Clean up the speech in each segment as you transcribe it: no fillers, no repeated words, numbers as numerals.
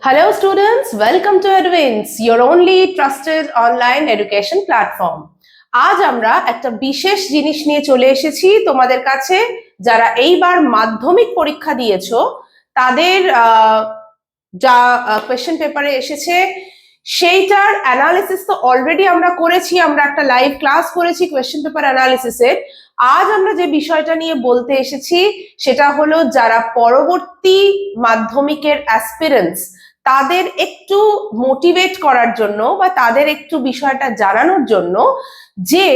Hello students, welcome to Edwins, your only trusted online education platform. আজ আমরা একটা বিশেষ জিনিস নিয়ে চলে এসেছি তোমাদের কাছে। যারা এইবার মাধ্যমিক পরীক্ষা দিয়েছো তাদের যা কোয়েশ্চেন পেপারে এসেছে সেইটার অ্যানালিসিস তো অলরেডি আমরা করেছি, আমরা একটা লাইভ ক্লাস করেছি কোয়েশ্চেন পেপার অ্যানালিসিসের। আজ আমরা যে বিষয়টা নিয়ে বলতে এসেছি সেটা হলো যারা পরবর্তী মাধ্যমিকের অ্যাসপিরেন্টস তাদের একটু মোটিভেট করার জন্য বা তাদের একটু বিষয়টা জানানোর জন্য যে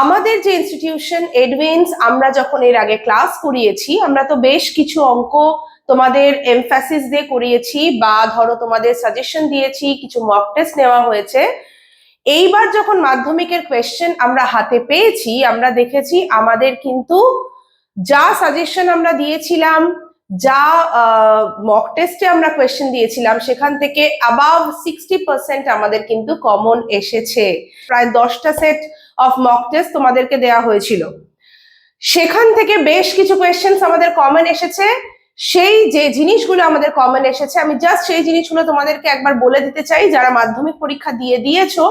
আমাদের যে ইনস্টিটিউশন এডউইন্স, আমরা যখন এর আগে ক্লাস করিয়েছি আমরা তো বেশ কিছু অঙ্ক তোমাদের এমফ্যাসিস দিয়ে করিয়েছি বা ধরো তোমাদের সাজেশন দিয়েছি, কিছু মক টেস্ট নেওয়া হয়েছে। এইবার যখন মাধ্যমিকের কোয়েশ্চেন আমরা হাতে পেয়েছি আমরা দেখেছি আমাদের কিন্তু যা সাজেশন আমরা দিয়েছিলাম, যা মক টেস্টে আমরা কোয়েশ্চেন দিয়েছিলাম সেখান থেকে অ্যাবাভ 60% আমাদের কিন্তু কমন এসেছে। প্রায় 10টা সেট অফ মক টেস্ট তোমাদেরকে দেওয়া হয়েছিল, সেখান থেকে বেশ কিছু কোয়েশ্চেন আমাদের কমন এসেছে। সেই যে জিনিসগুলো আমাদের কমন এসেছে আমি জাস্ট সেই জিনিসগুলো তোমাদেরকে একবার বলে দিতে চাই। যারা মাধ্যমিক পরীক্ষা দিয়েছো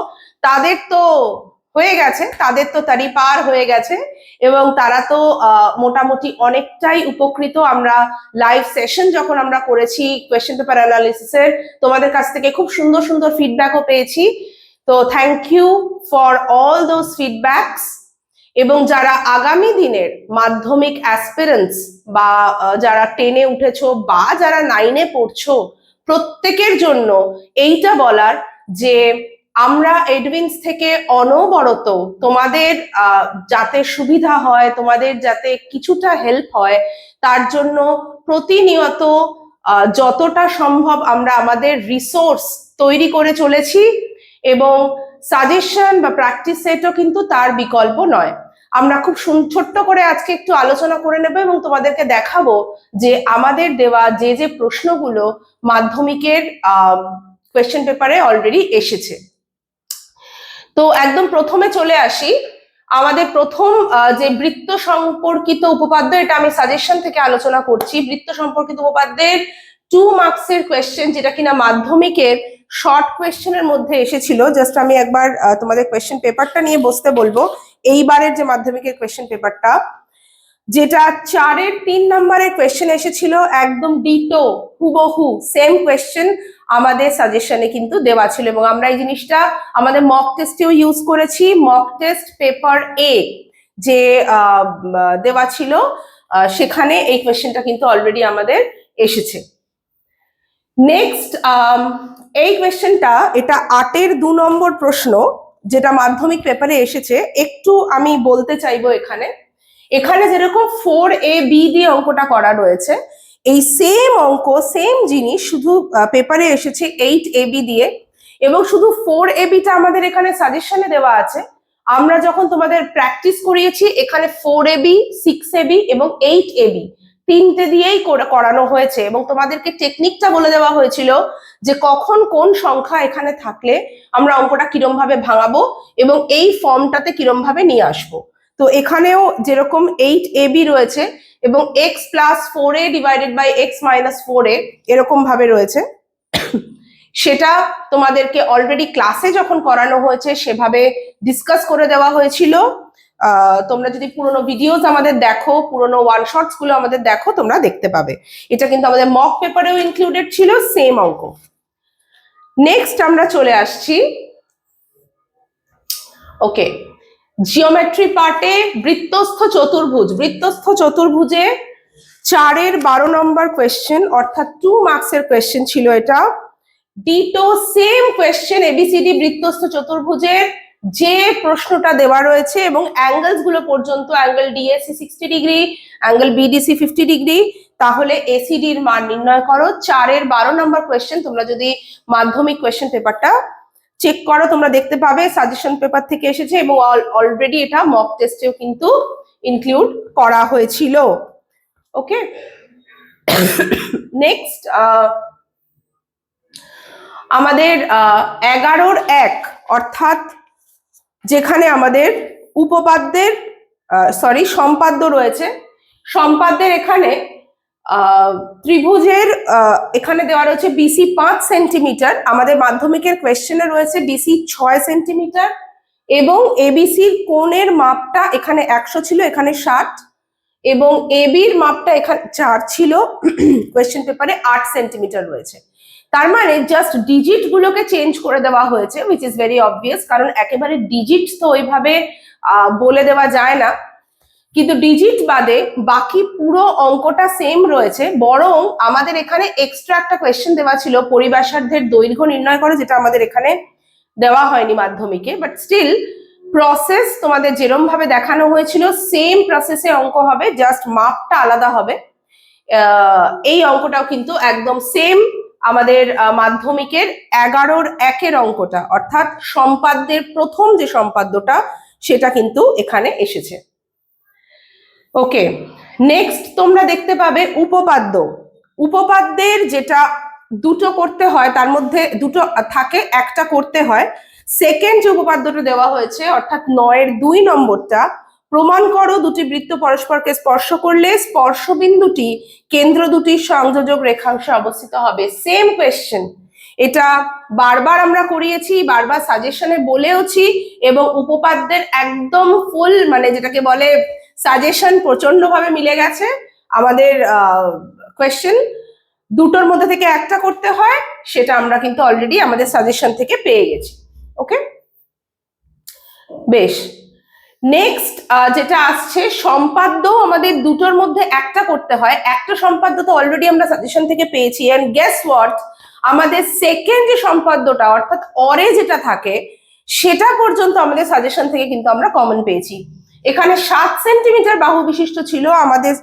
তাদের তো হয়ে গেছে, তাদের তো তারি পার হয়ে গেছে এবং তারা তো মোটামুটি অনেকটাই উপকৃত। আমরা লাইভ সেশন যখন আমরা করেছি কোয়েশ্চেন পেপার অ্যানালিসিসের তোমাদের কাছ থেকে খুব সুন্দর সুন্দর ফিডব্যাকও পেয়েছি। তো thank you for all those feedbacks. এবং যারা আগামী দিনের মাধ্যমিক অ্যাসপিরেন্টস বা যারা 10-এ উঠেছো বা যারা 9-এ পড়ছো প্রত্যেকের জন্য এইটা বলার যে আমরা এডউইন্স থেকে অনবরত তোমাদের যাতে সুবিধা হয়, তোমাদের যাতে কিছুটা হেল্প হয় তার জন্য প্রতিনিয়ত যতটা সম্ভব আমরা আমাদের রিসোর্স তৈরি করে চলেছি এবং সাজেশন বা প্র্যাকটিস সেটও কিন্তু তার বিকল্প নয়। আমরা খুব ছোট্ট করে আজকে একটু আলোচনা করে নেব এবং তোমাদেরকে দেখাবো যে আমাদের দেওয়া যে যে প্রশ্নগুলো মাধ্যমিকের কোয়েশ্চেন পেপারে অলরেডি এসেছে। তো একদম প্রথমে চলে আসি। আমাদের প্রথম যে বৃত্ত সম্পর্কিত উপপাদ্য, এটা আমি সাজেশন থেকে আলোচনা করছি। বৃত্ত সম্পর্কিত উপপাদ্যের 2 মার্কসের কোয়েশ্চেন, যেটা কিনা মাধ্যমিকের শর্ট কোয়েশ্চেনের মধ্যে এসেছিল। জাস্ট আমি একবার তোমাদের কোয়েশ্চেন পেপারটা নিয়ে বসতে বলবো। এইবারের যে মাধ্যমিকের কোয়েশ্চেন পেপারটা, যেটা 4-এর 3 নম্বরের কোয়েশ্চেন এসেছিল, একদম ডিটো হুবহু সেম কোয়েশ্চেন আমাদের সাজেশনে কিন্তু দেওয়া ছিল এবং আমরা এই জিনিসটা আমাদের মক টেস্টেও ইউজ করেছি। মক টেস্ট পেপার এ যে দেওয়া ছিল সেখানে এই কোয়েশ্চেনটা কিন্তু অলরেডি আমাদের এসেছে। নেক্সট এই কোয়েশ্চেনটা, এটা 8-এর 2 নম্বর প্রশ্ন যেটা মাধ্যমিক পেপারে এসেছে। একটু আমি বলতে চাইবো এখানে যেরকম 4AB দিয়ে অঙ্কটা করা রয়েছে, এই সেম অঙ্ক সেম জিনিস শুধু পেপারে এসেছে 8AB দিয়ে এবং শুধু 4ABটা আমাদের এখানে সাজেশনে দেওয়া আছে। আমরা যখন তোমাদের প্র্যাকটিস করিয়েছি এখানে 4AB, 6AB এবং 8AB তিনটে দিয়েই করানো হয়েছে এবং তোমাদেরকে টেকনিকটা বলে দেওয়া হয়েছিল যে কখন কোন সংখ্যা এখানে থাকলে আমরা অঙ্কটা কিরম ভাবে ভাঙাবো এবং এই ফর্মটাতে কিরম ভাবে নিয়ে আসবো। তো এখানেও যেরকম 8AB রয়েছে এবং x + 4a divided by x - 4a এরকম ভাবে রয়েছে, সেটা তোমাদেরকে অলরেডি ক্লাসে যখন করানো হয়েছে সেভাবে ডিসকাস করে দেওয়া হয়েছিল। তোমরা যদি পুরোনো ভিডিওস আমাদের দেখো, পুরোনো ওয়ান শর্টস গুলো আমাদের দেখো, তোমরা দেখতে পাবে। এটা কিন্তু আমাদের মক পেপারেও ইনক্লুডেড ছিল সেম অঙ্ক। নেক্সট আমরা চলে আসছি ওকে জিওমেট্রি পার্টে বৃত্তস্থ চতুর্ভুজ। বৃত্তস্থ চতুর্ভুজে 4-এর 12 নম্বর কোয়েশ্চেন, অর্থাৎ 2 মার্কসের কোয়েশ্চেন ছিল এটা। ডিটো সেম কোয়েশ্চেন এবিসিডি বৃত্তস্থ চতুর্ভুজের যে প্রশ্নটা দেওয়া রয়েছে এবং অ্যাঙ্গেলস গুলো পর্যন্ত, angle DAC 60 degree, angle BDC 50 degree, তাহলে এসিডির মান নির্ণয় করো। 4-এর 12 নম্বর কোয়েশ্চেন। তোমরা যদি মাধ্যমিক কোয়েশ্চেন পেপারটা চেক করো তোমরা দেখতে পাবে সাজেশন পেপার থেকে এসেছে এবং অলরেডি এটা মক টেস্টেও কিন্তু ইনক্লুড করা হয়েছিল। ওকে, নেক্সট আমাদের 11-র 1 অর্থাৎ যেখানে আমাদের উপপাদ্যের সম্পাদ্য রয়েছে, সম্পাদ্যের এখানে ত্রিভুজের এখানে দেওয়া রয়েছে বিসি 5 সেন্টিমিটার, আমাদের মাধ্যমিকের কোয়েশ্চেনে রয়েছে ডিসি 6 সেন্টিমিটার, এবং এবিসির কোণের মাপটা এখানে 100 ছিল, এখানে 60, এবং এবির মাপটা এখানে 4 ছিল, কোয়েশ্চেন পেপারে 8 সেন্টিমিটার রয়েছে। তার মানে জাস্ট ডিজিট গুলোকে চেঞ্জ করে দেওয়া হয়েছে, উইচ ইজ ভেরি অবভিয়াস, কারণ একেবারে ডিজিট তো ওইভাবে বলে দেওয়া যায় না, কিন্তু ডিজিট বাদে বাকি পুরো অঙ্কটা সেম রয়েছে। বরং আমাদের এখানে এক্সট্রা একটা কোয়েশ্চেন দেওয়া ছিল পরিব্যাসার্ধের দৈর্ঘ্য নির্ণয় করো, যেটা আমাদের এখানে দেওয়া হয়নি মাধ্যমিকে, বাট স্টিল প্রসেস তোমাদের যেরকম ভাবে দেখানো হয়েছিল সেম প্রসেসে অঙ্ক হবে, জাস্ট মাপটা আলাদা হবে। এই অঙ্কটাও কিন্তু একদম সেম আমাদের মাধ্যমিকের 11-1 অঙ্কটা, অর্থাৎ সম্পাদ্যের প্রথম যে সম্পাদ্যটা সেটা কিন্তু এখানে এসেছে। ওকে, নেক্সট তোমরা দেখতে পাবে উপপাদ্য। উপপাদ্যের যেটা দুটো করতে হয়, তার মধ্যে দুটো থাকে, একটা করতে হয়। সেকেন্ড যে উপপাদ্যটা দেওয়া হয়েছে অর্থাৎ 9-2 নম্বরটা, প্রমাণ করো দুটি বৃত্ত পরস্পরকে স্পর্শ করলে স্পর্শবিন্দুটি কেন্দ্র দুটির সংযোজক রেখাংশে অবস্থিত হবে। সেম কোয়েশ্চেন, এটা বারবার আমরা করিয়েছি, বারবার সাজেশনে বলেওছি, এবং উপপাদ্যের একদম ফুল মানে যেটাকে বলে সাজেশন প্রচন্ড ভাবে মিলে গেছে। আমাদের কোয়েশ্চেন দুটোর মধ্যে থেকে একটা করতে হয়, সেটা আমরা কিন্তু অলরেডি আমাদের সাজেশন থেকে পেয়ে গেছি। ওকে, বেশ। নেক্সট যেটা আসছে সম্পাদ্য, আমাদের দুটোর মধ্যে একটা করতে হয়, একটা সম্পাদ্য তো অলরেডি আমরা সাজেশন থেকে পেয়েছি। এন্ড গেস হোয়াট, আমাদের সেকেন্ড যে সম্পাদ্যটা অর্থাৎ অরে যেটা থাকে সেটা পর্যন্ত আমাদের সাজেশন থেকে কিন্তু আমরা কমন পেয়েছি। এখানে 7 সেন্টিমিটার বাহু বিশিষ্ট ছিল আমাদের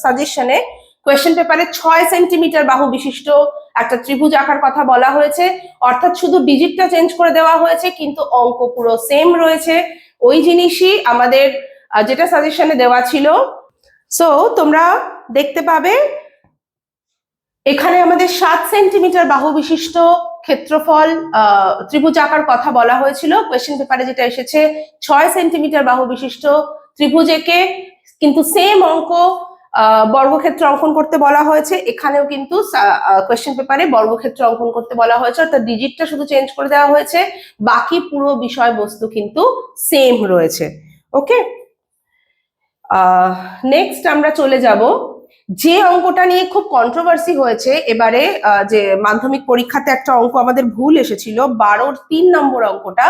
সাজেশনে, কোয়েশ্চেন পেপারে 6 সেন্টিমিটার বাহু বিশিষ্ট একটা ত্রিভুজ আঁকার কথা বলা হয়েছে, অর্থাৎ শুধু ডিজিটটা চেঞ্জ করে দেওয়া হয়েছে, কিন্তু অঙ্ক পুরো সেম রয়েছে, ওই জিনিসই আমাদের যেটা সাজেশনে দেওয়া ছিল। সো তোমরা দেখতে পাবে এখানে আমাদের 7 সেন্টিমিটার বাহু বিশিষ্ট ক্ষেত্রফল ত্রিভুজ আঁকার কথা বলা হয়েছিল, কোয়েশ্চেন পেপারে যেটা এসেছে 6 সেন্টিমিটার বাহু বিশিষ্ট ত্রিভুজ এঁকে কিন্তু সেম অঙ্ক বর্গক্ষেত্র অঙ্কন করতে বলা হয়েছে। এখানেও কিন্তু কোয়েশ্চেন পেপারে বর্গক্ষেত্র অঙ্কন করতে বলা হয়েছে, অর্থাৎ ডিজিটটা শুধু চেঞ্জ করে দেওয়া হয়েছে, বাকি পুরো বিষয়বস্তু কিন্তু সেম রয়েছে। ওকে, নেক্সট আমরা চলে যাব যে অঙ্কটা নিয়ে খুব কন্ট্রোভার্সি হয়েছে এবারে, যে মাধ্যমিক পরীক্ষাতে একটা অঙ্ক আমাদের ভুল এসেছিল 12-3 নম্বর অঙ্কটা।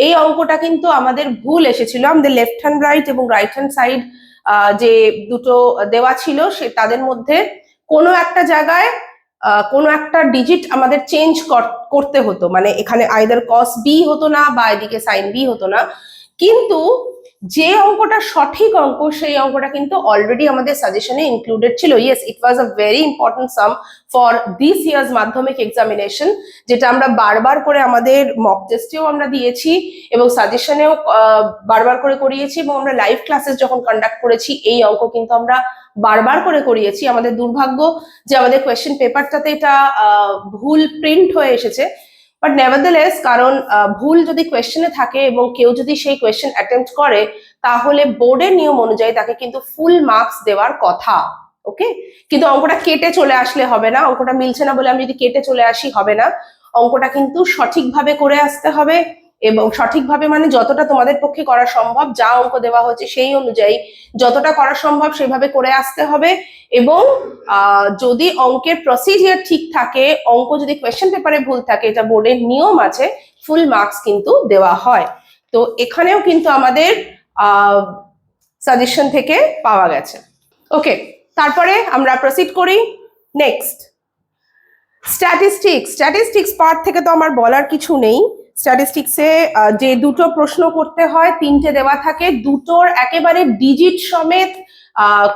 এই অঙ্কটা কিন্তু আমাদের ভুল এসেছিল, আমাদের লেফট হ্যান্ড রাইট এবং রাইট হ্যান্ড সাইড যে দুটো দেওয়া ছিল সে তাদের মধ্যে কোনো একটা জায়গায় কোনো একটা ডিজিট আমাদের চেঞ্জ করতে হতো, মানে এখানে আইদার কস বি হতো না বা এদিকে সাইন বি হতো না, কিন্তু যে অঙ্কটা সঠিক অঙ্ক সেই অঙ্কটা কিন্তু অলরেডি আমাদের সাজেশনে ইনক্লুডেড ছিল। Yes, it was a very important some for this years মাধ্যমিক এক্সামিনেশন, যেটা আমরা বারবার করে আমাদের মক টেস্টেও আমরা দিয়েছি এবং সাজেশনেও বারবার করে করিয়েছি, এবং আমরা লাইভ ক্লাসেস যখন কন্ডাক্ট করেছি এই অঙ্ক কিন্তু আমরা বারবার করে করিয়েছি। আমাদের দুর্ভাগ্য যে আমাদের কোয়েশ্চেন পেপারটাতে এটা ভুল প্রিন্ট হয়ে এসেছে, বাট নেভারদেলেস, কারণ ভুল যদি কোয়েশ্চেনে থাকে এবং কেউ যদি সেই কোয়েশ্চেন অ্যাটেম্পট করে তাহলে বোর্ডের নিয়ম অনুযায়ী তাকে কিন্তু ফুল মার্কস দেওয়ার কথা। ওকে, কিন্তু অঙ্কটা কেটে চলে আসলে হবে না, অঙ্কটা মিলছে না বলে আমি যদি কেটে চলে আসি হবে না, অঙ্কটা কিন্তু সঠিকভাবে করে আসতে হবে, এবং সঠিকভাবে মানে যতটা তোমাদের পক্ষে করা সম্ভব, যা অঙ্ক দেওয়া হয়েছে সেই অনুযায়ী যতটা করা সম্ভব সেভাবে করে আসতে হবে। এবং যদি অঙ্কের প্রসিডিয়ার ঠিক থাকে, অঙ্ক যদি কোয়েশ্চেন পেপারে ভুল থাকে, এটা বোর্ডের নিয়ম আছে, ফুল মার্কস কিন্তু দেওয়া হয়। তো এখানেও কিন্তু আমাদের সাজেশন থেকে পাওয়া গেছে। ওকে, তারপরে আমরা প্রসিড করি। নেক্সট স্ট্যাটিস্টিক্স পার্ট থেকে তো আমার বলার কিছু নেই। স্ট্যাটিস্টিক্সে যে দুটো প্রশ্ন করতে হয়, 3টে দেওয়া থাকে, দুটোর একেবারে ডিজিট সমেত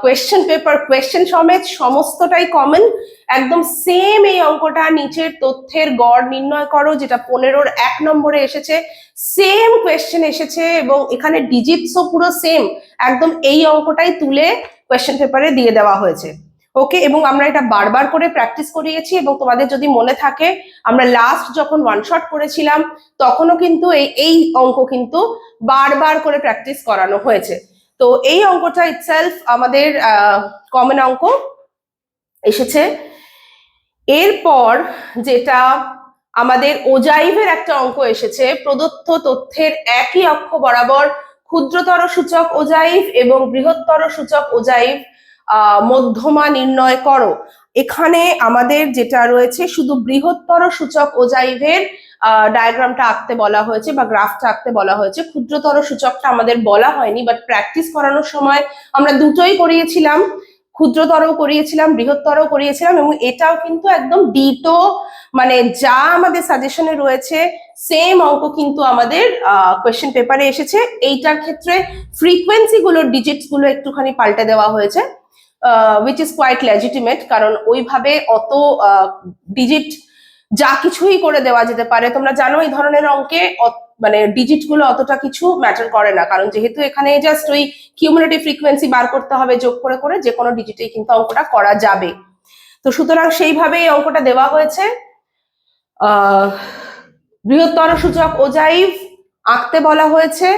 কোয়েশ্চেন পেপার কোয়েশ্চেন সমেত সমস্তটাই কমন, একদম সেম। এই অঙ্কটা নিচের তথ্যের গড় নির্ণয় করো, যেটা 15-র 1 নম্বরে এসেছে, সেম কোয়েশ্চেন এসেছে এবং এখানে ডিজিটসও পুরো সেম, একদম এই অঙ্কটাই তুলে কোয়েশ্চেন পেপারে দিয়ে দেওয়া হয়েছে। ওকে, এবং আমরা এটা বারবার করে প্র্যাকটিস করিয়েছি, এবং তোমাদের যদি মনে থাকে আমরা লাস্ট যখন ওয়ান শট করেছিলাম তখনও কিন্তু এই অঙ্ক কিন্তু বারবার করে প্র্যাকটিস করানো হয়েছে। তো এই অঙ্কটা ইটসেলফ আমাদের কমন অঙ্ক। এসেছে। এরপর যেটা আমাদের ওজাইভের একটা অঙ্ক এসেছে, প্রদত্ত তথ্যের একই অক্ষ বরাবর ক্ষুদ্রতর সূচক ওজাইভ এবং বৃহত্তর সূচক ওজাইভ মধ্যমা নির্ণয় করো। এখানে আমাদের যেটা রয়েছে শুধু বৃহত্তর সূচক ওজাইভের ডায়াগ্রামটা আঁকতে বলা হয়েছে বা গ্রাফটা আঁকতে বলা হয়েছে। ক্ষুদ্রতর সূচকটা আমাদের বলা হয়নি, বাট প্র্যাকটিস করানোর সময় আমরা দুটোই করিয়েছিলাম, ক্ষুদ্রতরও করিয়েছিলাম, বৃহত্তরও করিয়েছিলাম, এবং এটাও কিন্তু একদম ডিটো, মানে যা আমাদের সাজেশনে রয়েছে সেম অঙ্ক কিন্তু আমাদের কোয়েশ্চেন পেপারে এসেছে। এইটার ক্ষেত্রে ফ্রিকোয়েন্সি গুলোর ডিজিটস গুলো একটুখানি পাল্টে দেওয়া হয়েছে, উইচ ইজ কোয়াইট লেজিটিমেট, কারণ ওইভাবে অত ডিজিট যা কিছুই করে দেওয়া যেতে পারে। তোমরা জানো এই ধরনের অঙ্কে মানে ডিজিট গুলো অতটা কিছু ম্যাটার করে না, কারণ যেহেতু এখানে জাস্ট ওই কিউমুলেটিভ ফ্রিকোয়েন্সি বার করতে হবে, যোগ করে করে যে কোনো ডিজিটেই কিন্তু অঙ্কটা করা যাবে। তো সুতরাং সেইভাবে এই অঙ্কটা দেওয়া হয়েছে। বৃহত্তর সূচক ওজাইভ আঁকতে বলা হয়েছে,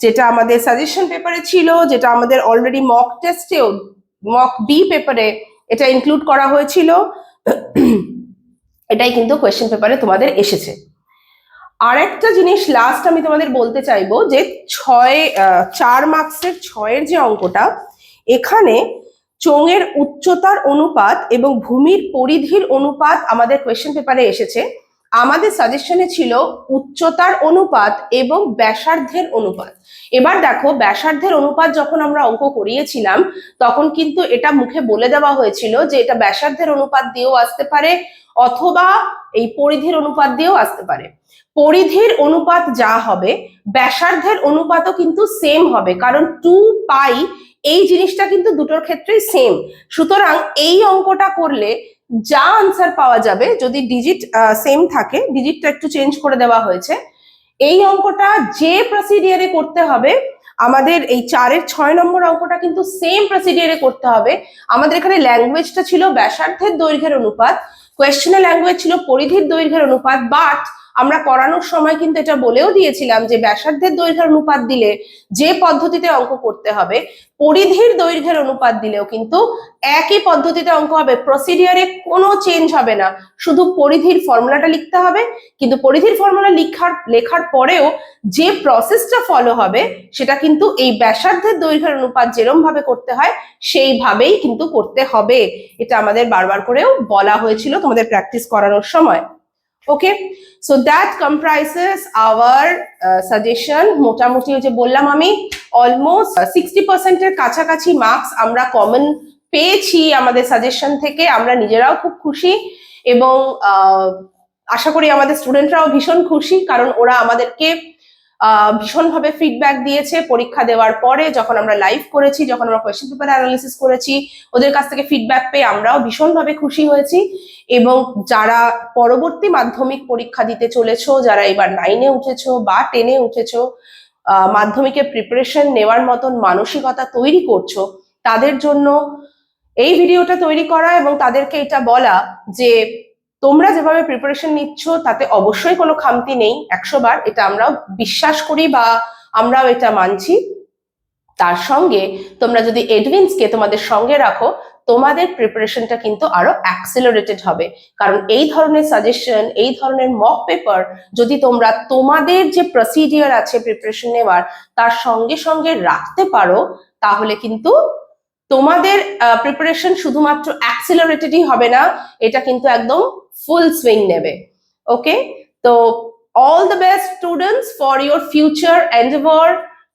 যেটা আমাদের সাজেশন পেপারে ছিল, যেটা আমাদের অলরেডি মক টেস্টেও, মক বি পেপারে এটা ইনক্লুড করা হয়েছিল। এটাই কিন্তু কোয়েশ্চেন পেপারে তোমাদের এসেছে। আর একটা জিনিস লাস্ট আমি তোমাদের বলতে চাইবো, যে 4 মার্কসের 6-এর যে অঙ্কটা, এখানে চোঙের উচ্চতার অনুপাত এবং ভূমির পরিধির অনুপাত আমাদের কোয়েশ্চেন পেপারে এসেছে। আমাদের সাজেশনে ছিল উচ্চতার অনুপাত এবং ব্যাসার্ধের অনুপাত। এবার দেখো, ব্যাসার্ধের অনুপাত যখন আমরা অঙ্ক করিয়েছিলাম তখন কিন্তু এটা মুখে বলে দেওয়া হয়েছিল যে এটা ব্যাসার্ধের অনুপাত দিয়েও আসতে পারে অথবা এই পরিধির অনুপাত দিয়েও আসতে পারে। পরিধির অনুপাত যা হবে ব্যাসার্ধের অনুপাতও কিন্তু সেম হবে, কারণ 2π এই জিনিসটা কিন্তু দুটোর ক্ষেত্রেই সেম। সুতরাং এই অঙ্কটা করলে যা আনসার পাওয়া যাবে, যদি ডিজিট সেম থাকে, ডিজিটটা একটু চেঞ্জ করে দেওয়া হয়েছে, এই অঙ্কটা যে প্রসিডিয়ারে করতে হবে, আমাদের এই 4-এর 6 নম্বর অঙ্কটা কিন্তু সেম প্রসিডিয়ারে করতে হবে। আমাদের এখানে ল্যাঙ্গুয়েজটা ছিল ব্যাসার্ধের দৈর্ঘ্যের অনুপাত, কোয়েশ্চেনের ল্যাঙ্গুয়েজ ছিল পরিধির দৈর্ঘ্যের অনুপাত, বাট আমরা করানোর সময় কিন্তু এটা বলেও দিয়েছিলাম যে ব্যাসার্ধের দৈর্ঘ্যের অনুপাত দিলে যে পদ্ধতিতে অঙ্ক করতে হবে, পরিধির দৈর্ঘ্যের অনুপাত দিলেও কিন্তু একই পদ্ধতিতে অঙ্ক হবে, প্রসিডিয়ারে কোনো চেঞ্জ হবে না, শুধু পরিধির ফর্মুলাটা লিখতে হবে। কিন্তু পরিধির ফর্মুলা লেখার পরেও যে প্রসেসটা ফলো হবে সেটা কিন্তু এই ব্যাসার্ধের দৈর্ঘ্যের অনুপাত যেরকম ভাবে করতে হয় সেইভাবেই কিন্তু করতে হবে। এটা আমাদের বারবার করেও বলা হয়েছিল তোমাদের প্র্যাকটিস করানোর সময়। Okay, so that comprises our suggestion. মোটামুটি যে বললাম আমি, অলমোস্ট 60% এর কাছাকাছি মার্কস আমরা কমন পেয়েছি আমাদের সাজেশন থেকে। আমরা নিজেরাও খুব খুশি এবং আশা করি আমাদের স্টুডেন্টরাও ভীষণ খুশি, কারণ ওরা আমাদেরকে ভীষণভাবে ফিডব্যাক দিয়েছে পরীক্ষা দেওয়ার পরে, যখন আমরা লাইভ করেছি, যখন আমরা কোয়েশ্চেন পেপার অ্যানালিসিস করেছি, ওদের কাছ থেকে ফিডব্যাক পেয়ে আমরাও ভীষণভাবে খুশি হয়েছি। এবং যারা পরবর্তী মাধ্যমিক পরীক্ষা দিতে চলেছো, যারা এবার 9-এ উঠেছো বা 10-এ উঠেছো, মাধ্যমিকের প্রিপারেশন নেওয়ার মতন মানসিকতা তৈরি করছো, তাদের জন্য এই ভিডিওটা তৈরি করা এবং তাদেরকে এটা বলা যে তোমরা যেভাবে প্রিপারেশন নিচ্ছ তাতে অবশ্যই কোনো খামতি নেই, 100 বার এটা আমরাও বিশ্বাস করি বা আমরাও এটা মানছি। তার সঙ্গে তোমরা যদি এডভিন্সকে তোমাদের সঙ্গে রাখো, তোমাদের প্রিপারেশনটা কিন্তু আরো অ্যাক্সেলারেটেড হবে। কারণ এই ধরনের সাজেশন, এই ধরনের মক পেপার যদি তোমরা তোমাদের যে প্রসিডিওর আছে প্রিপারেশন নেওয়ার তার সঙ্গে সঙ্গে রাখতে পারো, তাহলে কিন্তু তোমাদের প্রিপারেশন শুধুমাত্র অ্যাক্সেলারেটেডই হবে না, এটা কিন্তু একদম ফুল সুইং নেবে। ওকে, তো all the best students for your future Endeavour.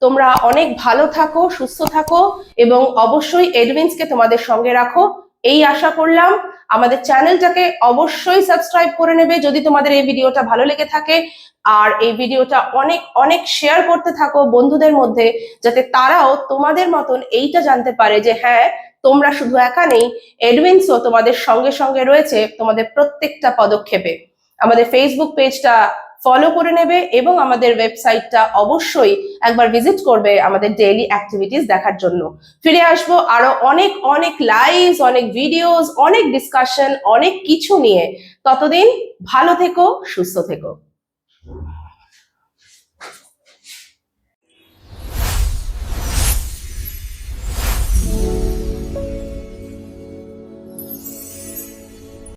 তোমরা অনেক ভালো থাকো, সুস্থ থাকো এবং অবশ্যই এডভিন্সকে তোমাদের সঙ্গে রাখো, এই আশা করলাম। আমাদের চ্যানেলটাকে অবশ্যই সাবস্ক্রাইব করে নেবে যদি তোমাদের এই ভিডিওটা ভালো লেগে থাকে, আর এই ভিডিওটা অনেক অনেক শেয়ার করতে থাকো বন্ধুদের মধ্যে, যাতে তারাও তোমাদের মতন এইটা জানতে পারে যে হ্যাঁ, তোমরা শুধু একা নেই, এডভিন্সও তোমাদের সঙ্গে সঙ্গে রয়েছে তোমাদের প্রত্যেকটা পদক্ষেপে। আমাদের ফেসবুক পেজটা ফলো করে নেবে এবং আমাদের ওয়েবসাইটটা অবশ্যই একবার ভিজিট করবে আমাদের ডেইলি অ্যাক্টিভিটিস দেখার জন্য। ফিরে আসবো আরো অনেক অনেক লাইভস, অনেক ভিডিওস, অনেক ডিসকাশন, অনেক কিছু নিয়ে। ততদিন ভালো থেকো, সুস্থ থেকো।